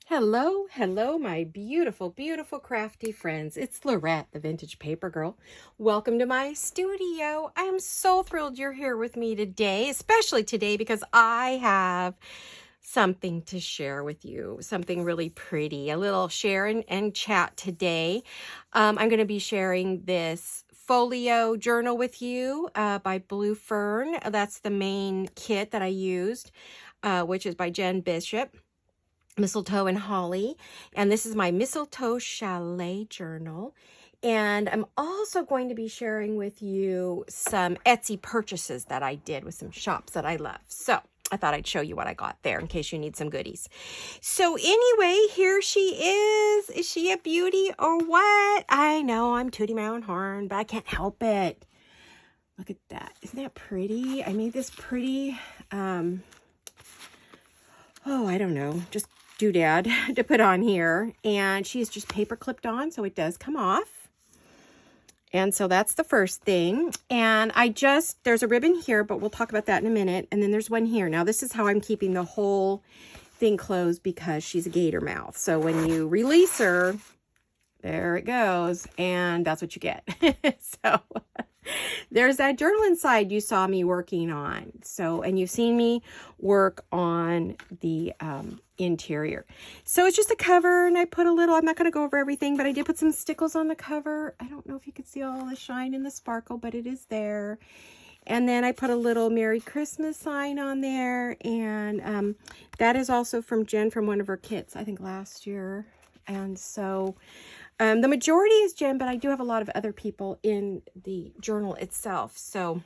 Hello, hello, my beautiful, beautiful crafty friends. It's Laurette, the Vintage Paper Girl. Welcome to my studio. I am so thrilled you're here with me today, especially today because I have something to share with you, something really pretty, a little share and chat today. I'm going to be sharing this Folio journal with you by Blue Fern. That's the main kit that I used, which is by Jen Bishop. Mistletoe and Holly, and this is my Mistletoe Chalet journal. And I'm also going to be sharing with you some Etsy purchases that I did with some shops that I love. So I thought I'd show you what I got there in case you need some goodies. So anyway, here she is. Is she a beauty or what? I know I'm tooting my own horn, but I can't help it. Look at that. Isn't that pretty? I made this pretty, I don't know, just doodad to put on here, and she's just paper clipped on, so it does come off. And so that's the first thing. And there's a ribbon here, but we'll talk about that in a minute. And then there's one here. Now this is how I'm keeping the whole thing closed because she's a gator mouth. So when you release her, there it goes, and that's what you get. So there's that journal inside you saw me working on. So, and you've seen me work on the interior. So it's just a cover, and I put a little, I'm not going to go over everything, but I did put some stickles on the cover. I don't know if you could see all the shine and the sparkle, but it is there. And then I put a little Merry Christmas sign on there, and that is also from Jen from one of her kits, I think last year. And so the majority is Jen, but I do have a lot of other people in the journal itself. So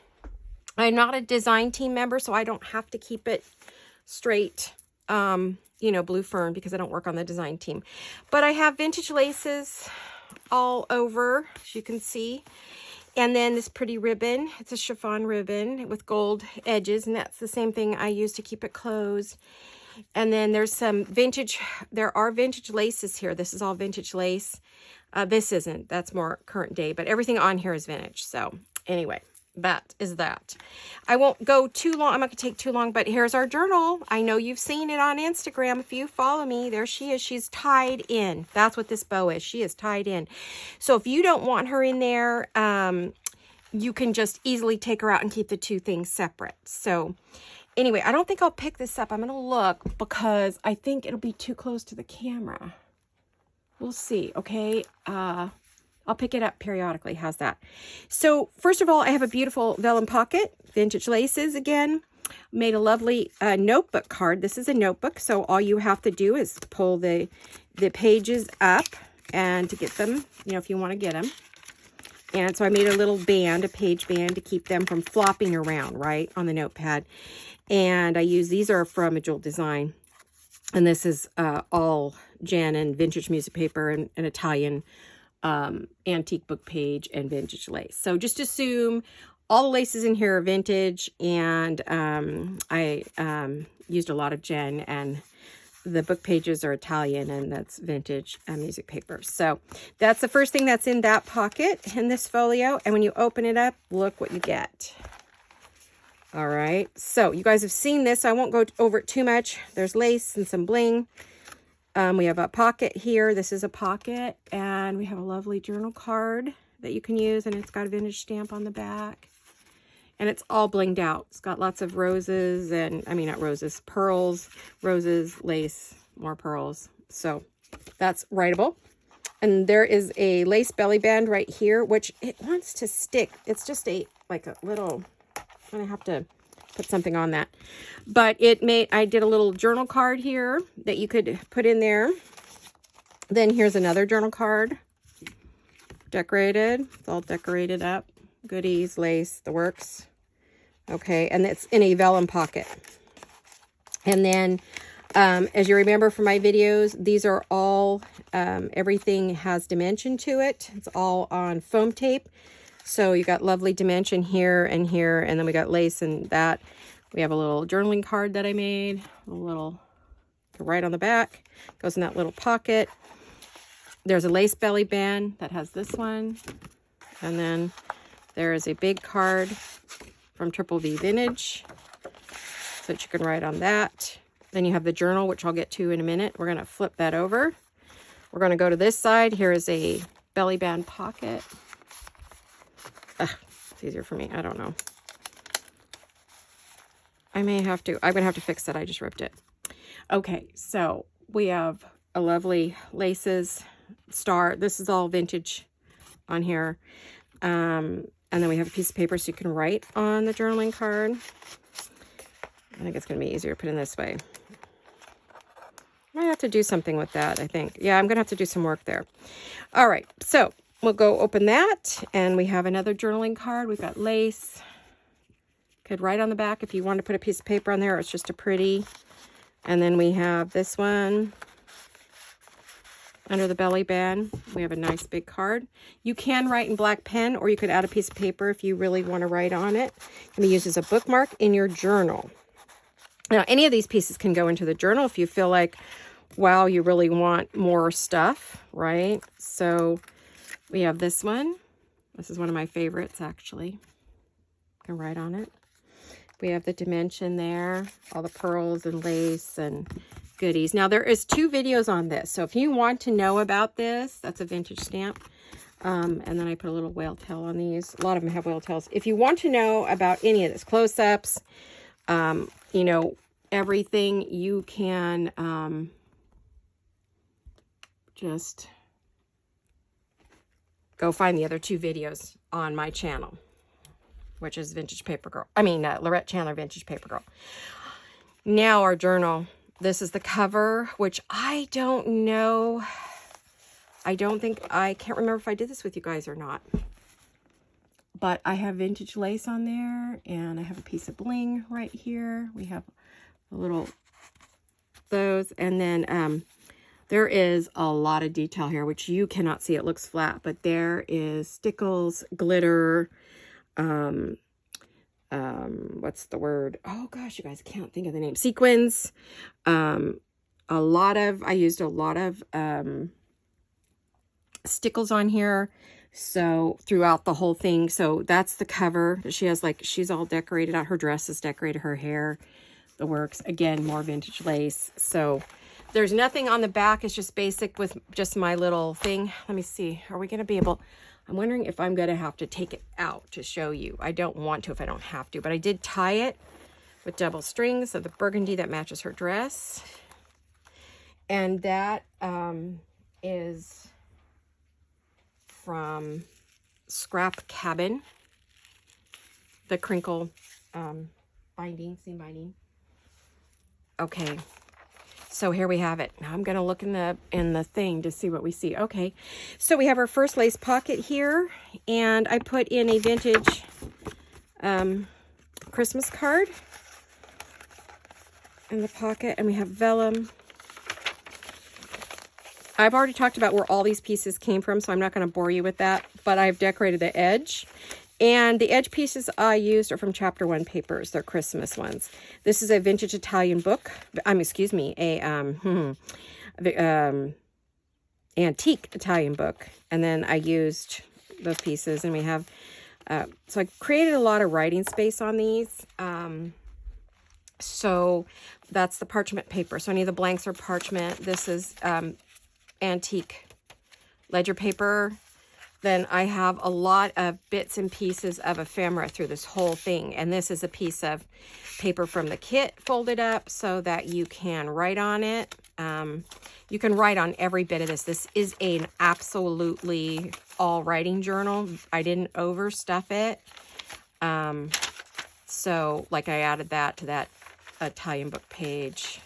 I'm not a design team member, so I don't have to keep it straight, Blue Fern, because I don't work on the design team. But I have vintage laces all over, as you can see. And then this pretty ribbon. It's a chiffon ribbon with gold edges, and that's the same thing I use to keep it closed. And then there's some there are vintage laces here. This is all vintage lace. This isn't, that's more current day, but everything on here is vintage. So anyway, that is that. I won't go too long. I'm not gonna take too long, but here's our journal. I know you've seen it on Instagram. If you follow me, there she is. She's tied in. That's what this bow is. She is tied in. So if you don't want her in there, you can just easily take her out and keep the two things separate. So anyway, I don't think I'll pick this up. I'm going to look because I think it'll be too close to the camera. We'll see, okay? I'll pick it up periodically. How's that? So first of all, I have a beautiful vellum pocket, vintage laces again. Made a lovely notebook card. This is a notebook, so all you have to do is pull the pages up and to get them, if you want to get them. And so I made a little band, a page band, to keep them from flopping around, right, on the notepad. And I use, these are from a Jewel Design. And this is all Jen and vintage music paper and an Italian antique book page and vintage lace. So just assume all the laces in here are vintage. And I used a lot of Jen, and the book pages are Italian, and that's vintage music paper. So that's the first thing that's in that pocket in this folio. And when you open it up, look what you get. All right, so you guys have seen this, so I won't go over it too much. There's lace and some bling. We have a pocket here. This is a pocket, and we have a lovely journal card that you can use, and it's got a vintage stamp on the back. And it's all blinged out. It's got lots of roses and, not roses, pearls, roses, lace, more pearls. So that's writable. And there is a lace belly band right here, which it wants to stick. It's just like a little, I'm gonna have to put something on that. But I did a little journal card here that you could put in there. Then here's another journal card, decorated. It's all decorated up. Goodies, lace, the works. Okay, and it's in a vellum pocket. And then, as you remember from my videos, these are all, everything has dimension to it. It's all on foam tape. So you got lovely dimension here, and then we got lace and that. We have a little journaling card that I made, a little right on the back. Goes in that little pocket. There's a lace belly band that has this one. And then there is a big card from Triple V Vintage, so that you can write on that. Then you have the journal, which I'll get to in a minute. We're going to flip that over. We're going to go to this side. Here is a belly band pocket. It's easier for me. I don't know. I'm going to have to fix that. I just ripped it. Okay, so we have a lovely laces star. This is all vintage on here. And then we have a piece of paper so you can write on the journaling card. I think it's going to be easier to put in this way. I might have to do something with that, I think. Yeah, I'm going to have to do some work there. All right, so we'll go open that, and we have another journaling card. We've got lace. Could write on the back if you want to put a piece of paper on there. It's just a pretty. And then we have this one under the belly band. We have a nice big card. You can write in black pen, or you could add a piece of paper if you really want to write on it. It can be used as a bookmark in your journal. Now, any of these pieces can go into the journal if you feel like, wow, you really want more stuff, right? So we have this one. This is one of my favorites, actually. You can write on it. We have the dimension there, all the pearls and lace and goodies. Now, there is 2 videos on this. So if you want to know about this, that's a vintage stamp. And then I put a little whale tail on these. A lot of them have whale tails. If you want to know about any of this, close-ups, you know, everything, you can just go find the other 2 videos on my channel, which is Vintage Paper Girl. I mean, Laurette Chandler Vintage Paper Girl. Now our journal. This is the cover, which I don't know. I can't remember if I did this with you guys or not. But I have vintage lace on there, and I have a piece of bling right here. We have a little those, and then there is a lot of detail here, which you cannot see. It looks flat, but there is stickles, glitter, what's the word? Oh gosh, you guys, can't think of the name. Sequins. I used a lot of stickles on here. So throughout the whole thing. So that's the cover. She has she's all decorated out. Her dress is decorated, her hair, the works. Again, more vintage lace. So there's nothing on the back. It's just basic with just my little thing. Let me see. Are we going to be able... I'm wondering if I'm going to have to take it out to show you. I don't want to if I don't have to, but I did tie it with double strings of the burgundy that matches her dress. And that is from Scrap Cabin, the crinkle binding, seam binding. Okay. So here we have it. Now I'm going to look in the thing to see what we see. Okay. So we have our first lace pocket here, and I put in a vintage Christmas card in the pocket, and we have vellum. I've already talked about where all these pieces came from, so I'm not going to bore you with that, but I've decorated the edge. And the edge pieces I used are from Chapter 1 papers. They're Christmas ones. This is a vintage Italian book. Excuse me, antique Italian book. And then I used those pieces, and we have, so I created a lot of writing space on these. So that's the parchment paper. So any of the blanks are parchment. This is antique ledger paper. Then I have a lot of bits and pieces of ephemera through this whole thing. And this is a piece of paper from the kit folded up so that you can write on it. You can write on every bit of this. This is an absolutely all writing journal. I didn't overstuff it. So like I added that to that Italian book page.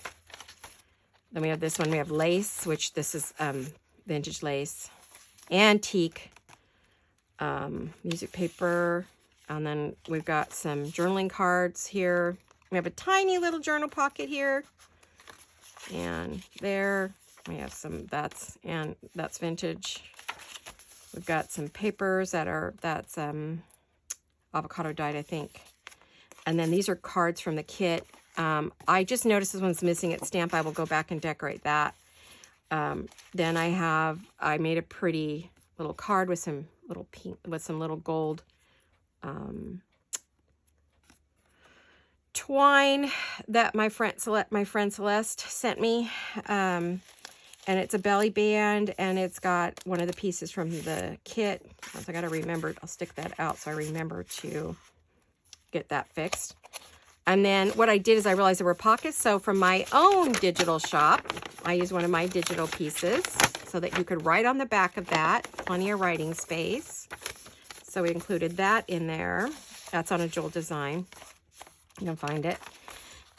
Then we have this one. We have lace, which this is vintage lace. Antique. Music paper, and then we've got some journaling cards here. We have a tiny little journal pocket here, and there we have some, that's vintage. We've got some papers that's avocado dyed, I think. And then these are cards from the kit. I just noticed this one's missing its stamp. I will go back and decorate that. Then I made a pretty little card with some little pink, with some little gold twine that my friend Celeste sent me. And it's a belly band, and it's got one of the pieces from the kit. I got to remember, I'll stick that out so I remember to get that fixed. And then what I did is I realized there were pockets. So from my own digital shop, I used one of my digital pieces so that you could write on the back of that. Plenty of writing space. So we included that in there. That's on a jewel design. You can find it.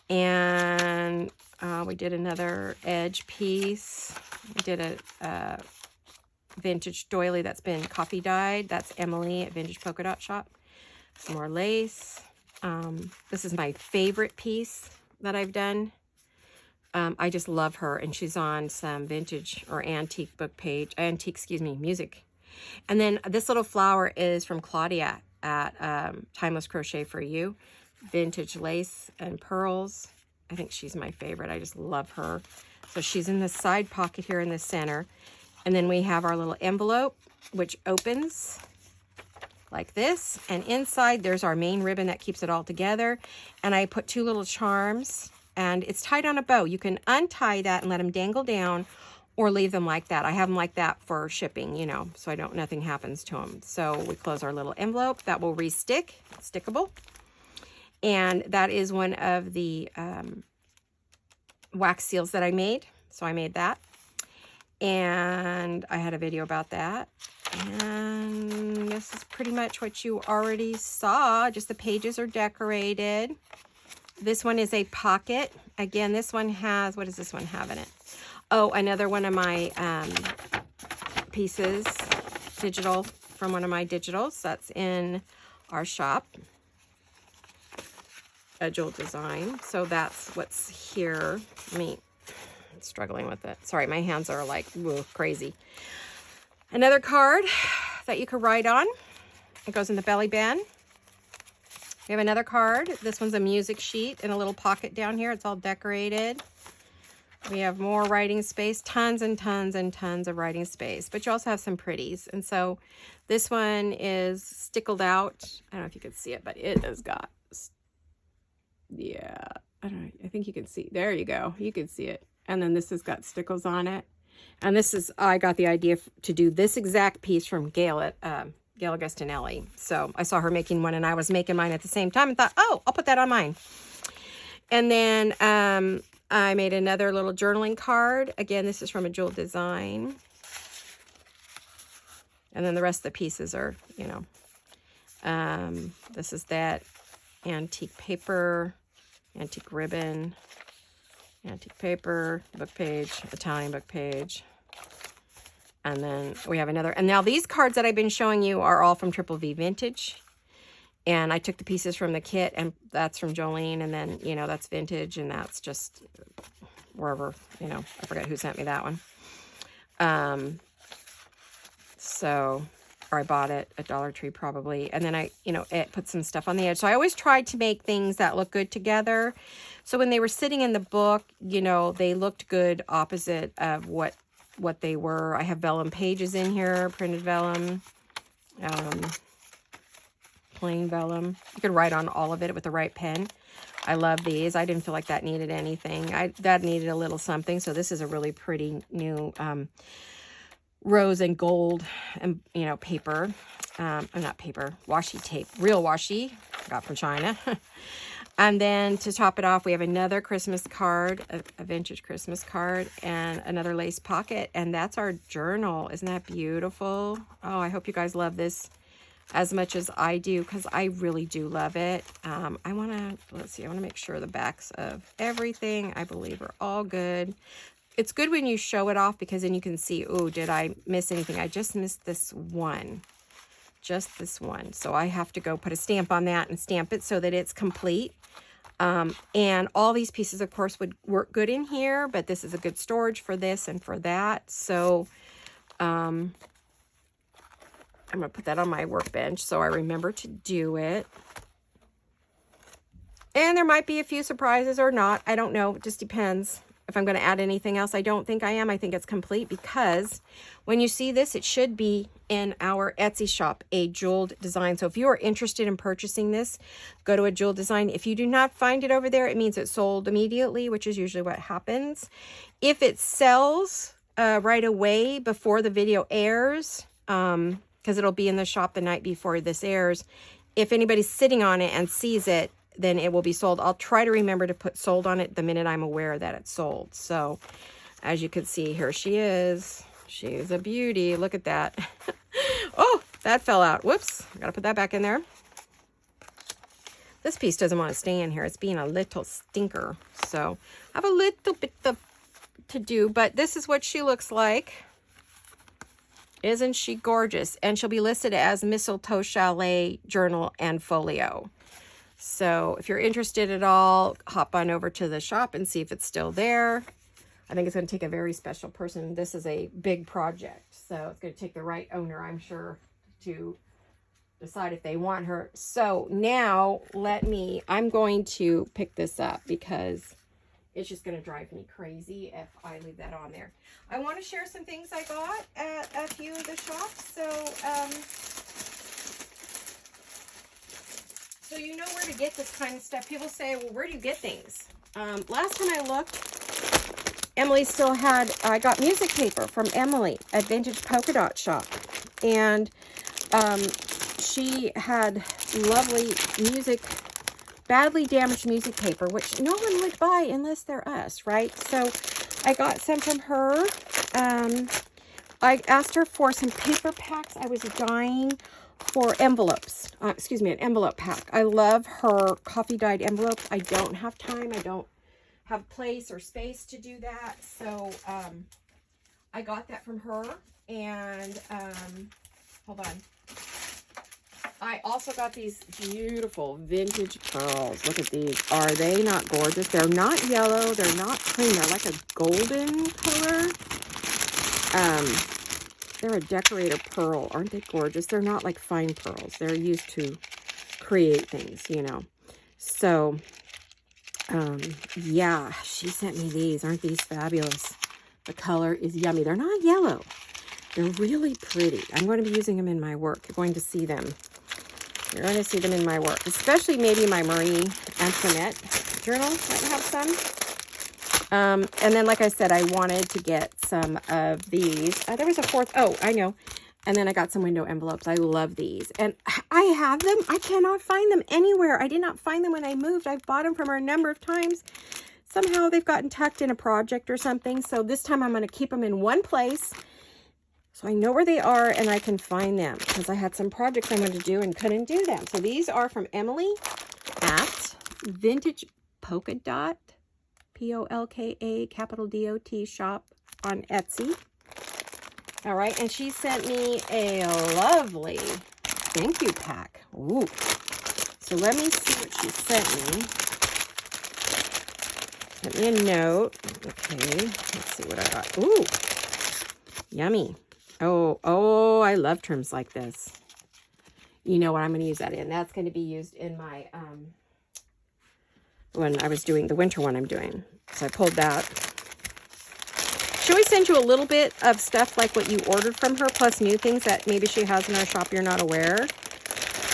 And we did another edge piece. We did a vintage doily that's been coffee dyed. That's Emily at Vintage Polka Dot Shop. Some more lace. This is my favorite piece that I've done. I just love her, and she's on some vintage or antique music. And then this little flower is from Claudia at Timeless Crochet for You. Vintage lace and pearls. I think she's my favorite. I just love her. So she's in the side pocket here in the center. And then we have our little envelope, which opens like this. And inside, there's our main ribbon that keeps it all together. And I put 2 little charms, and it's tied on a bow. You can untie that and let them dangle down, or leave them like that. I have them like that for shipping, you know, so nothing happens to them. So we close our little envelope. That will re-stick. It's stickable. And that is one of the wax seals that I made. So I made that. And I had a video about that. And this is pretty much what you already saw. Just the pages are decorated. This one is a pocket. Again, this one has, what does this one have in it? Oh, another one of my pieces, digital, from one of my digitals. That's in our shop. A jewel design. So that's what's here. I'm struggling with it. Sorry, my hands are like crazy. Another card that you could write on. It goes in the belly band. We have another card. This one's a music sheet in a little pocket down here. It's all decorated. We have more writing space, tons and tons and tons of writing space, but you also have some pretties. And so this one is stickled out. I don't know if you can see it, but it has got, yeah, I don't know. I think you can see. There you go. You can see it. And then this has got stickles on it. And this is, I got the idea to do this exact piece from Gail at Gail Agustinelli. So I saw her making one, and I was making mine at the same time and thought, oh, I'll put that on mine. And then I made another little journaling card. Again, this is from a jewel design. And then the rest of the pieces are, you know, this is that antique paper, antique ribbon, antique paper, book page, Italian book page. And then we have another. And now these cards that I've been showing you are all from Triple V Vintage. And I took the pieces from the kit, and that's from Jolene. And then, you know, that's vintage, and that's just wherever, you know, I forget who sent me that one. So, or I bought it at Dollar Tree probably. And then I, you know, it put some stuff on the edge. So I always tried to make things that look good together. So when they were sitting in the book, you know, they looked good opposite of what they were. I have vellum pages in here, printed vellum, plain vellum. You could write on all of it with the right pen. I love these. I didn't feel like that needed anything. That needed a little something. So this is a really pretty new rose and gold and, you know, paper. Not paper, washi tape, real washi. Got from China. And then to top it off, we have another Christmas card, a vintage Christmas card, and another lace pocket. And that's our journal. Isn't that beautiful? Oh, I hope you guys love this as much as I do, because I really do love it. I want to, let's see, I want to make sure the backs of everything, I believe, are all good. It's good when you show it off, because then you can see, oh, did I miss anything? I just missed this one. Just this one. So I have to go put a stamp on that and stamp it so that it's complete. And all these pieces, of course, would work good in here, but this is a good storage for this and for that. So I'm going to put that on my workbench so I remember to do it. And there might be a few surprises or not. I don't know. It just depends. if I'm going to add anything else. I don't think I am. I think it's complete, because when you see this, it should be in our Etsy shop, a jeweled design. So if you are interested in purchasing this, go to a jeweled design. If you do not find it over there, it means it's sold immediately, which is usually what happens. If it sells right away before the video airs, because it'll be in the shop the night before this airs, if anybody's sitting on it and sees it, then it will be sold. I'll try to remember to put sold on it the minute I'm aware that it's sold. So as you can see, here she is. She's a beauty. Look at that. Oh, that fell out. Whoops. I got to put that back in there. This piece doesn't want to stay in here. It's being a little stinker. So I have a little bit to do, but this is what she looks like. Isn't she gorgeous? And she'll be listed as Mistletoe Chalet Journal and Folio. So if you're interested at all, hop on over to the shop and see if it's still there. I think it's going to take a very special person. This is a big project, so it's going to take the right owner, I'm sure, to decide if they want her. So now I'm going to pick this up, because it's just going to drive me crazy if I leave that on there. I want to share some things I got at a few of the shops. So you know where to get this kind of stuff. People say, well, where do you get things? Last time I looked, Emily still had, I got music paper from Emily at Vintage Polka Dot Shop. And she had lovely badly damaged music paper, which no one would buy unless they're us, right? So I got some from her. I asked her for some paper packs. I was dying for envelopes. An envelope pack. I love her coffee dyed envelopes. I don't have time. I don't have place or space to do that. So I got that from her. And hold on. I also got these beautiful vintage pearls. Look at these. Are they not gorgeous? They're not yellow. They're not cream. They're like a golden color. They're a decorator pearl. Aren't they gorgeous? They're not like fine pearls. They're used to create things, you know. So, yeah, she sent me these. Aren't these fabulous? The color is yummy. They're not yellow. They're really pretty. I'm going to be using them in my work. You're going to see them. You're going to see them in my work, especially maybe my Marie Antoinette journal might have some. And then, like I said, I wanted to get some of these. There was a fourth. Oh, I know. And then I got some window envelopes. I love these. And I have them. I cannot find them anywhere. I did not find them when I moved. I've bought them from her a number of times. Somehow they've gotten tucked in a project or something. So this time I'm going to keep them in one place, so I know where they are and I can find them, because I had some projects I wanted to do and couldn't do them. So these are from Emily at Vintage Polka Dot, Polka, capital DOT shop on Etsy. All right, and she sent me a lovely thank you pack. Ooh. So let me see what she sent me. Sent me a note. Okay, let's see what I got. Ooh, yummy. Oh, I love trims like this. You know what I'm going to use that in? That's going to be used in my, when I was doing the winter one I'm doing. So I pulled that. She always sends you a little bit of stuff like what you ordered from her, plus new things that maybe she has in her shop you're not aware.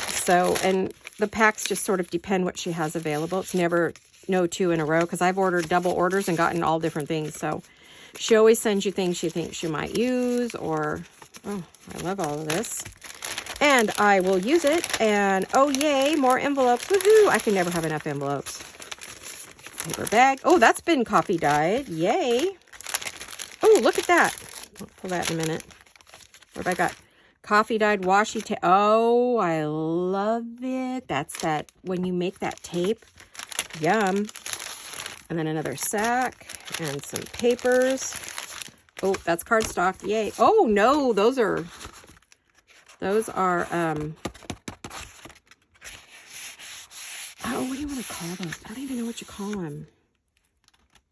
So, and the packs just sort of depend what she has available. It's never no two in a row, because I've ordered double orders and gotten all different things. So she always sends you things she thinks you might use, or, oh, I love all of this. And I will use it, and oh, yay, more envelopes. Woohoo! I can never have enough envelopes. Paper bag. Oh, that's been coffee dyed. Yay. Oh, look at that. I'll pull that in a minute. What have I got? Coffee dyed washi tape. Oh, I love it. That's that, when you make that tape. Yum. And then another sack and some papers. Oh, that's cardstock. Yay. Oh, no, those are, oh, what do you want to call those? I don't even know what you call them.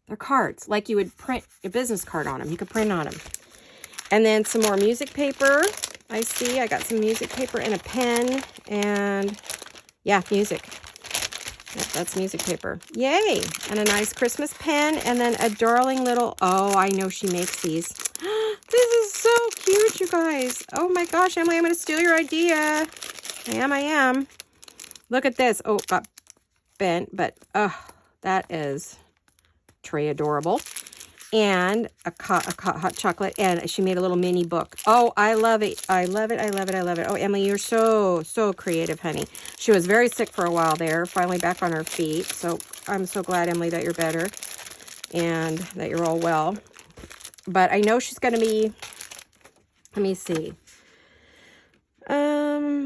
They're cards, like you would print a business card on them. You could print on them. And then some more music paper. I see. I got some music paper and a pen. And, yeah, music. Yep, that's music paper. Yay! And a nice Christmas pen, and then a darling little, oh, I know she makes these. This is so cute, you guys. Oh my gosh, Emily, I'm going to steal your idea. I am. Look at this. Oh, got bent, but that is tray adorable. And a hot chocolate, and she made a little mini book. Oh, I love it. I love it. I love it. I love it. Oh, Emily, you're so creative, honey. She was very sick for a while there, finally back on her feet. So I'm so glad, Emily, that you're better and that you're all well. But I know she's going to be, let me see.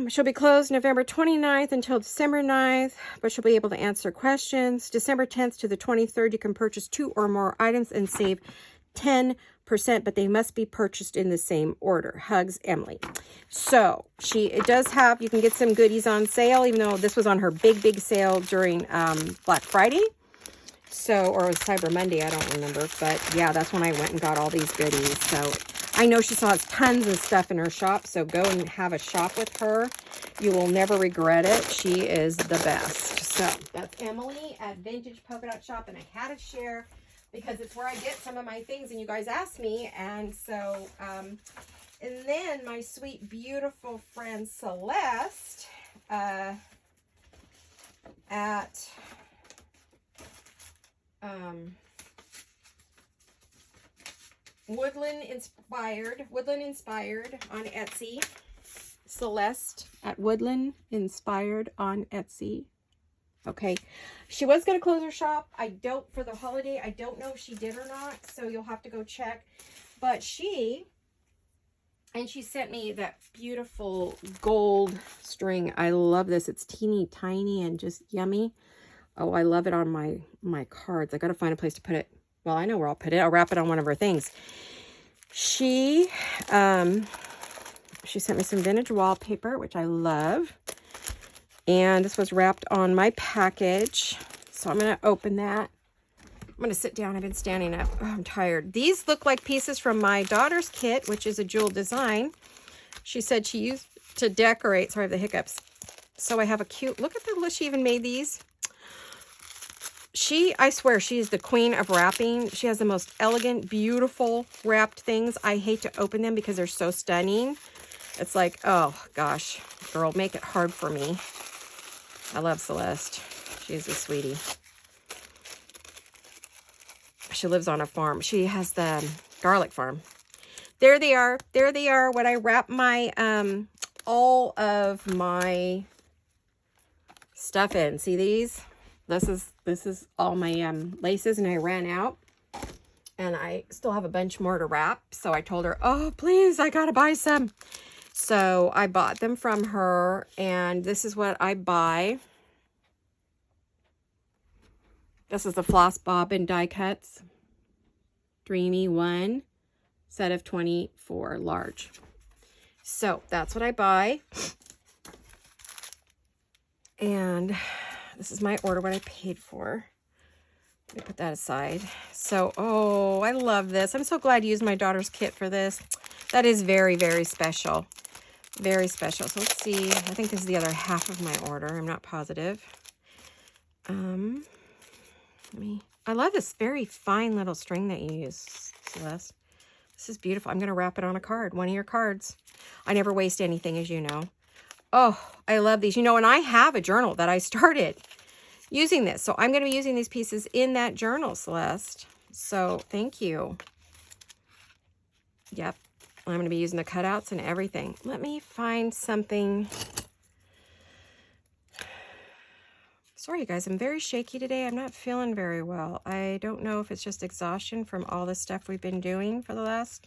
She'll be closed November 29th until December 9th, but she'll be able to answer questions. December 10th to the 23rd, you can purchase 2 or more items and save 10%, but they must be purchased in the same order. Hugs, Emily. So it does have, you can get some goodies on sale, even though this was on her big sale during Black Friday. So, or it was Cyber Monday, I don't remember. But yeah, that's when I went and got all these goodies. So I know she still has tons of stuff in her shop, so go and have a shop with her. You will never regret it. She is the best. So that's Emily at Vintage Polka Dot Shop, and I had to share because it's where I get some of my things, and you guys asked me. And so, and then my sweet, beautiful friend Celeste at Woodland Inspired on Etsy. Celeste at Woodland Inspired on Etsy. Okay, she was going to close her shop. For the holiday, I don't know if she did or not, so you'll have to go check. But she sent me that beautiful gold string. I love this. It's teeny tiny and just yummy. Oh, I love it on my cards. I got to find a place to put it. Well, I know where I'll put it. I'll wrap it on one of her things. She sent me some vintage wallpaper, which I love. And this was wrapped on my package. So I'm going to open that. I'm going to sit down. I've been standing up. Oh, I'm tired. These look like pieces from my daughter's kit, which is a jewel design. She said she used to decorate. Sorry, I have the hiccups. So I have a cute, look at the, she even made these. I swear, she's the queen of wrapping. She has the most elegant, beautiful wrapped things. I hate to open them because they're so stunning. It's like, oh gosh, girl, make it hard for me. I love Celeste. She's a sweetie. She lives on a farm. She has the garlic farm. There they are. There they are. When I wrap my, all of my stuff in. See these? This is all my laces, and I ran out, and I still have a bunch more to wrap. So I told her, oh, please, I gotta buy some. So I bought them from her, and this is what I buy. This is the Floss Bobbin die cuts. Dreamy 1, set of 24, large. So that's what I buy. And this is my order, what I paid for. Let me put that aside. So, oh, I love this. I'm so glad you used my daughter's kit for this. That is very, very special. Very special. So let's see. I think this is the other half of my order. I'm not positive. I love this very fine little string that you use, Celeste. This is beautiful. I'm going to wrap it on a card, one of your cards. I never waste anything, as you know. Oh, I love these. You know, and I have a journal that I started using this. So I'm going to be using these pieces in that journal, Celeste. So thank you. Yep. I'm going to be using the cutouts and everything. Let me find something. Sorry, you guys. I'm very shaky today. I'm not feeling very well. I don't know if it's just exhaustion from all the stuff we've been doing for the last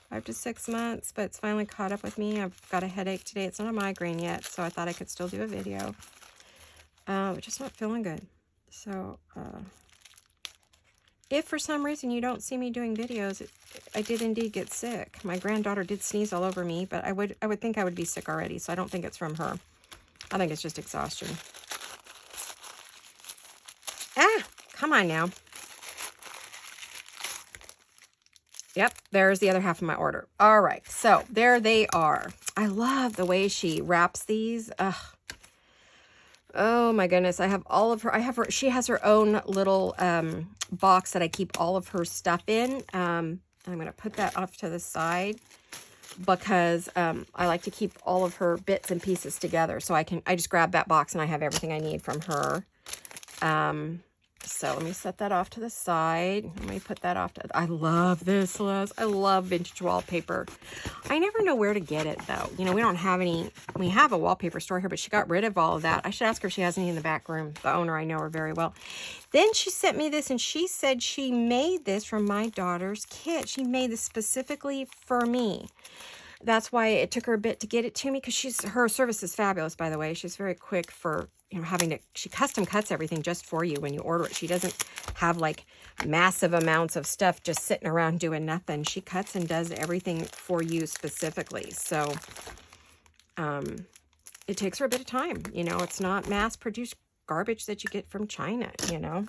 5 to 6 months, but it's finally caught up with me. I've got a headache today. It's not a migraine yet, so I thought I could still do a video. Just not feeling good. So, if for some reason you don't see me doing videos, I did indeed get sick. My granddaughter did sneeze all over me, but I would think I would be sick already, so I don't think it's from her. I think it's just exhaustion. Ah, come on now. Yep, there's the other half of my order. All right, so there they are. I love the way she wraps these. Ugh. Oh my goodness. I have all of her, she has her own little box that I keep all of her stuff in. I'm going to put that off to the side because I like to keep all of her bits and pieces together. So I just grab that box and I have everything I need from her. So let me set that off to the side. Let me put that off to, I love this, Celeste. I love vintage wallpaper. I never know where to get it though. You know, we don't have any, we have a wallpaper store here, but she got rid of all of that. I should ask her if she has any in the back room. The owner, I know her very well. Then she sent me this and she said she made this from my daughter's kit. She made this specifically for me. That's why it took her a bit to get it to me, because her service is fabulous, by the way. She's very quick for, you know, she custom cuts everything just for you when you order it. She doesn't have like massive amounts of stuff just sitting around doing nothing. She cuts and does everything for you specifically. So it takes her a bit of time. You know, it's not mass-produced garbage that you get from China, you know.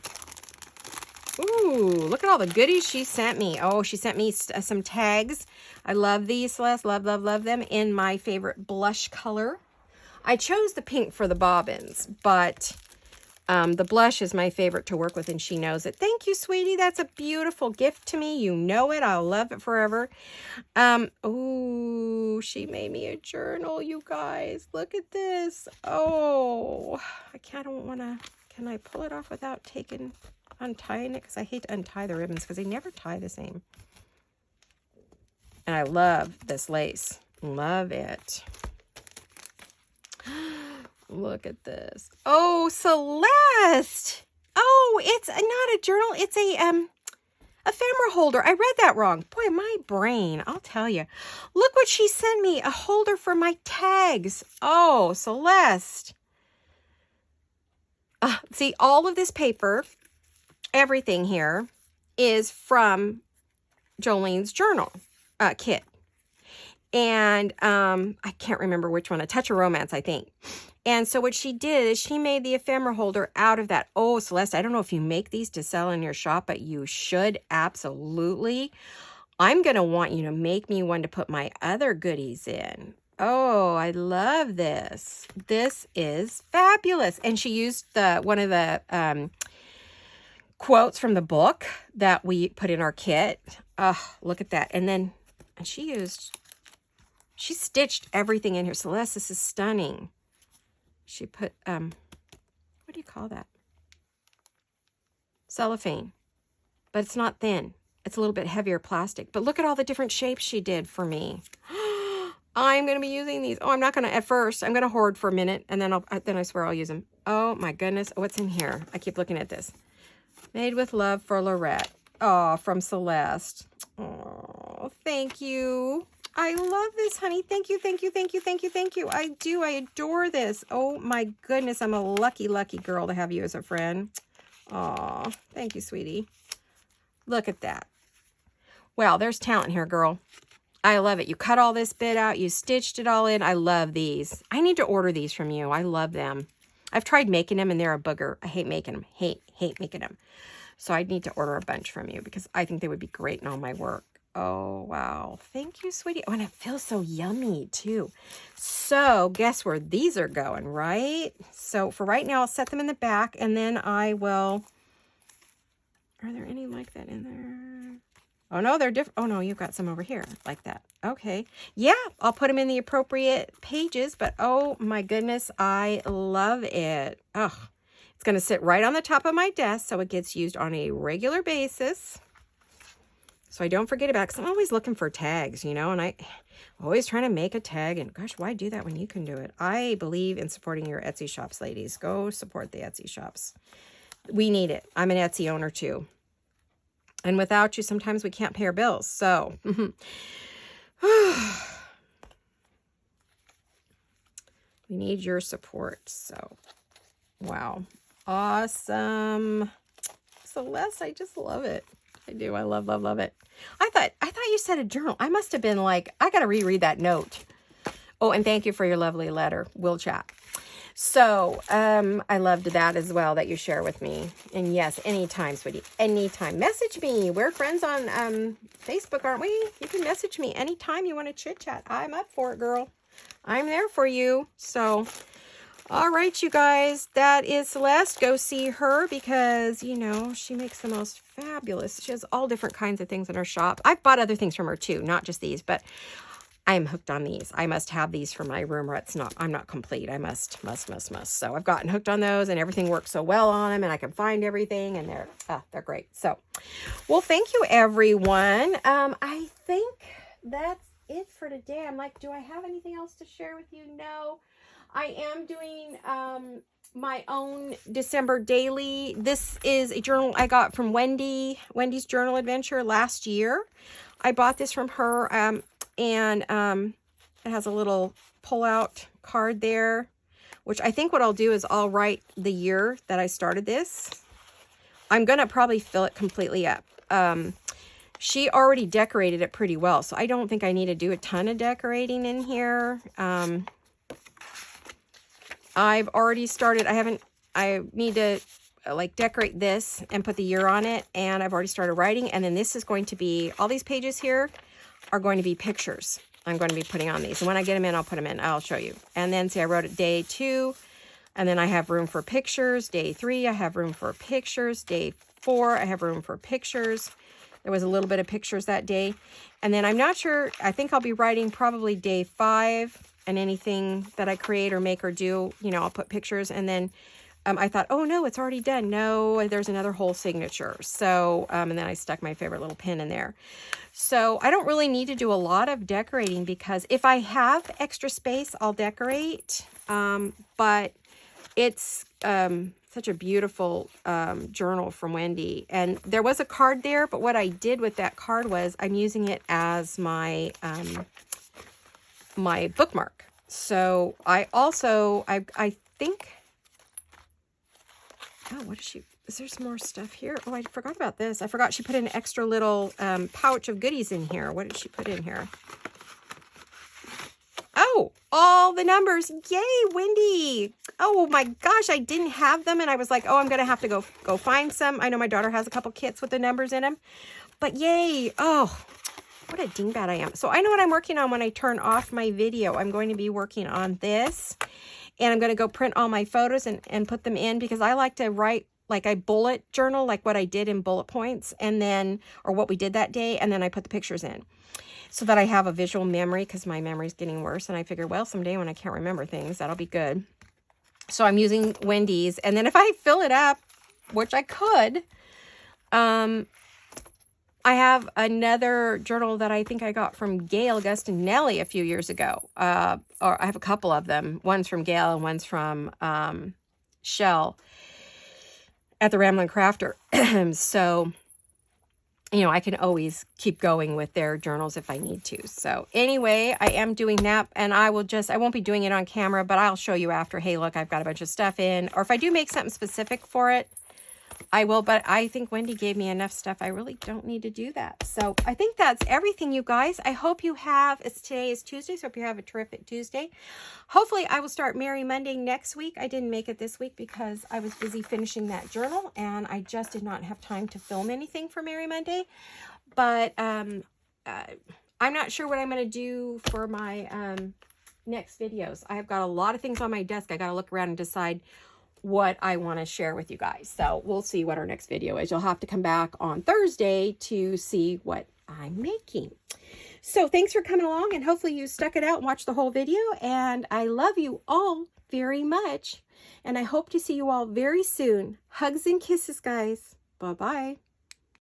Ooh, look at all the goodies she sent me. Oh, she sent me some tags. I love these, Celeste. Love, love, love them in my favorite blush color. I chose the pink for the bobbins, but the blush is my favorite to work with, and she knows it. Thank you, sweetie. That's a beautiful gift to me. You know it. I'll love it forever. Oh, she made me a journal, you guys. Look at this. Oh, I don't want to. Can I pull it off without untying it? Because I hate to untie the ribbons because they never tie the same. And I love this lace. Love it. Look at this. Oh, Celeste. Oh, it's not a journal. It's a ephemera holder. I read that wrong. Boy, my brain, I'll tell you. Look what she sent me. A holder for my tags. Oh, Celeste. See, all of this paper, everything here is from Jolene's journal kit. And I can't remember which one. A Touch of Romance, I think. And so what she did is she made the ephemera holder out of that. Oh, Celeste, I don't know if you make these to sell in your shop, but you should absolutely. I'm going to want you to make me one to put my other goodies in. Oh, I love this. This is fabulous. And she used one of the quotes from the book that we put in our kit. Oh, look at that. And she stitched everything in here. Celeste, this is stunning. She put, what do you call that? Cellophane. But it's not thin. It's a little bit heavier plastic. But look at all the different shapes she did for me. I'm going to be using these. Oh, I'm not going to, at first, I'm going to hoard for a minute, and then I swear I'll use them. Oh, my goodness. What's in here? I keep looking at this. Made with love for Laurette. Oh, from Celeste. Oh, thank you. I love this, honey. Thank you, thank you, thank you, thank you, thank you. I do. I adore this. Oh, my goodness. I'm a lucky, lucky girl to have you as a friend. Oh, thank you, sweetie. Look at that. Wow, there's talent here, girl. I love it. You cut all this bit out. You stitched it all in. I love these. I need to order these from you. I love them. I've tried making them, and they're a booger. I hate making them. Hate making them. So I need to order a bunch from you because I think they would be great in all my work. Oh, wow. Thank you, sweetie. Oh, and it feels so yummy, too. So guess where these are going, right? So for right now, I'll set them in the back, and then I will... Are there any like that in there? Oh, no, they're different. Oh, no, you've got some over here like that. Okay. Yeah, I'll put them in the appropriate pages, but oh, my goodness, I love it. Oh, it's going to sit right on the top of my desk, so it gets used on a regular basis. So I don't forget about it, because I'm always looking for tags, you know, and I'm always trying to make a tag. And gosh, why do that when you can do it? I believe in supporting your Etsy shops, ladies. Go support the Etsy shops. We need it. I'm an Etsy owner, too. And without you, sometimes we can't pay our bills. So, we need your support. So, wow. Awesome. Celeste, I just love it. I do. I love, love, love it. I thought you said a journal. I must have been like, I got to reread that note. Oh, and thank you for your lovely letter. We'll chat. So, I loved that as well that you share with me. And yes, anytime, sweetie, anytime. Message me. We're friends on Facebook, aren't we? You can message me anytime you want to chit chat. I'm up for it, girl. I'm there for you. So, All right, you guys, that is Celeste. Go see her because, you know, she makes the most fabulous. She has all different kinds of things in her shop. I've bought other things from her too, not just these, but I am hooked on these. I must have these for my room or I'm not complete. I must. So I've gotten hooked on those and everything works so well on them and I can find everything and they're great. So, well, thank you everyone. I think that's it for today. I'm like, do I have anything else to share with you? No. I am doing my own December daily. This is a journal I got from Wendy's Journal Adventure last year. I bought this from her, and it has a little pull-out card there, which I think what I'll do is I'll write the year that I started this. I'm going to probably fill it completely up. She already decorated it pretty well, so I don't think I need to do a ton of decorating in here. I've already started. I need to like decorate this and put the year on it. And I've already started writing. And then this is going to be, all these pages here are going to be pictures. I'm going to be putting on these. And when I get them in, I'll put them in. I'll show you. And then see, I wrote it day 2. And then I have room for pictures. Day 3, I have room for pictures. Day 4, I have room for pictures. There was a little bit of pictures that day. And then I'm not sure. I think I'll be writing probably day 5. And anything that I create or make or do, you know, I'll put pictures. And then I thought, oh no, it's already done. No, there's another whole signature. So, and then I stuck my favorite little pin in there. So I don't really need to do a lot of decorating because if I have extra space, I'll decorate. But it's such a beautiful journal from Wendy. And there was a card there, but what I did with that card was I'm using it as my my bookmark. So I also, I think, oh, what is she, is there some more stuff here? Oh, I forgot about this. I forgot she put an extra little pouch of goodies in here. What did she put in here? Oh, all the numbers. Yay, Wendy. Oh my gosh, I didn't have them. And I was like, oh, I'm going to have to go find some. I know my daughter has a couple kits with the numbers in them. But yay. Oh, what a dingbat I am. So I know what I'm working on when I turn off my video. I'm going to be working on this. And I'm going to go print all my photos and put them in because I like to write like a bullet journal, like what I did in bullet points. And then, or what we did that day. And then I put the pictures in so that I have a visual memory because my memory's getting worse. And I figured, well, someday when I can't remember things, that'll be good. So I'm using Wendy's. And then if I fill it up, which I could, I have another journal that I think I got from Gail Gustinelli a few years ago. Or I have a couple of them. One's from Gail and one's from Shell at the Ramblin' Crafter. So, you know, I can always keep going with their journals if I need to. So anyway, I am doing that and I won't be doing it on camera, but I'll show you after, hey, look, I've got a bunch of stuff in. Or if I do make something specific for it, I will, but I think Wendy gave me enough stuff. I really don't need to do that. So I think that's everything, you guys. I hope you have, today is Tuesday, so I hope you have a terrific Tuesday. Hopefully I will start Merry Monday next week. I didn't make it this week because I was busy finishing that journal and I just did not have time to film anything for Merry Monday. But I'm not sure what I'm going to do for my next videos. I have got a lot of things on my desk. I got to look around and decide what I want to share with you guys. So we'll see what our next video is. You'll have to come back on Thursday to see what I'm making. So thanks for coming along and hopefully you stuck it out and watched the whole video. And I love you all very much. And I hope to see you all very soon. Hugs and kisses, guys. Bye-bye.